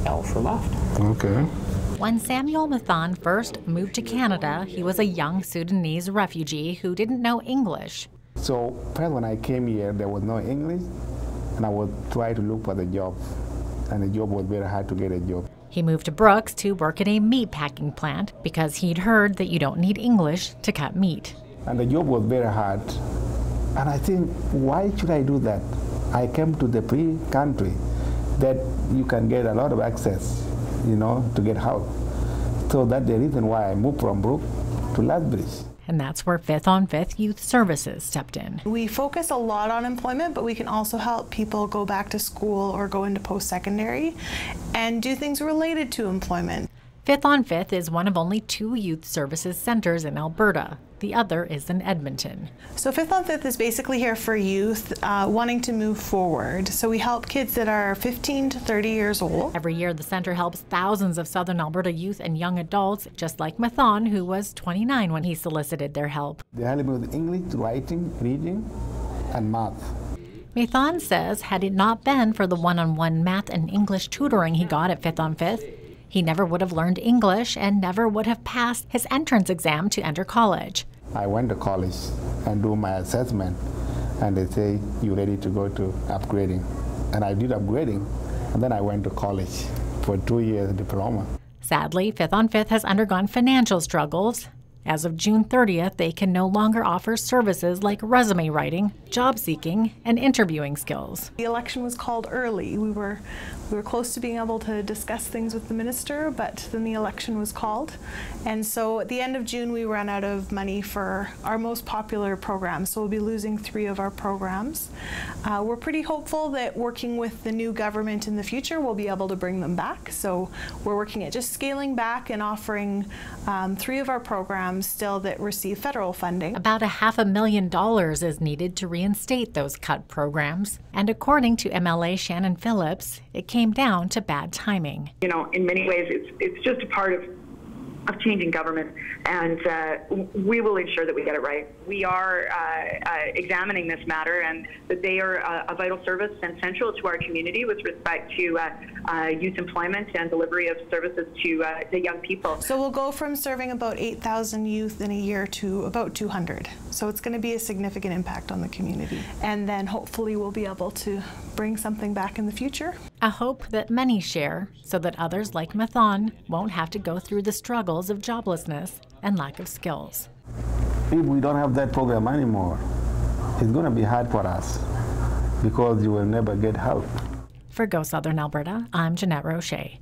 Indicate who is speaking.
Speaker 1: else were left.
Speaker 2: Okay.
Speaker 3: When Samuel Mathon first moved to Canada, he was a young Sudanese refugee who didn't know English.
Speaker 2: So first when I came here, there was no English, and I would try to look for the job, and the job was very hard to get a job.
Speaker 3: He moved to Brooks to work at a meat packing plant because he'd heard that you don't need English to cut meat.
Speaker 2: And the job was very hard. And I think, why should I do that? I came to the free country that you can get a lot of access, to get help. So that's the reason why I moved from Brooks to Lethbridge.
Speaker 3: And that's where 5th on 5th Youth Services stepped in.
Speaker 4: We focus a lot on employment, but we can also help people go back to school or go into post-secondary and do things related to employment.
Speaker 3: 5th on 5th is one of only 2 youth services centers in Alberta. The other is in Edmonton.
Speaker 4: So 5th on 5th is basically here for youth wanting to move forward. So we help kids that are 15 to 30 years old.
Speaker 3: Every year, the center helps thousands of Southern Alberta youth and young adults, just like Mathon, who was 29 when he solicited their help.
Speaker 2: They help me with English, writing, reading, and math.
Speaker 3: Mathon says had it not been for the one-on-one math and English tutoring he got at 5th on 5th, he never would have learned English and never would have passed his entrance exam to enter college.
Speaker 2: I went to college and do my assessment, and they say, you're ready to go to upgrading. And I did upgrading, and then I went to college for 2 years diploma.
Speaker 3: Sadly, 5th on 5th has undergone financial struggles. As of June 30th, they can no longer offer services like resume writing, job seeking, and interviewing skills.
Speaker 4: The election was called early. We were close to being able to discuss things with the minister, but then the election was called. And so at the end of June, we ran out of money for our most popular programs. So we'll be losing 3 of our programs. We're pretty hopeful that working with the new government in the future, we'll be able to bring them back. So we're working at just scaling back and offering 3 of our programs still that receive federal funding.
Speaker 3: About $500,000 is needed to reinstate those cut programs. And according to MLA Shannon Phillips, it came down to bad timing.
Speaker 5: In many ways, it's just a part of changing government, and we will ensure that we get it right. We are examining this matter, and that they are a vital service and central to our community with respect to youth employment and delivery of services to young people.
Speaker 4: So we'll go from serving about 8,000 youth in a year to about 200. So it's going to be a significant impact on the community. And then hopefully we'll be able to bring something back in the future.
Speaker 3: A hope that many share, so that others like Mathon won't have to go through the struggles of joblessness and lack of skills.
Speaker 2: If we don't have that program anymore, it's going to be hard for us because you will never get help.
Speaker 3: For Go Southern Alberta, I'm Jeanette Roche.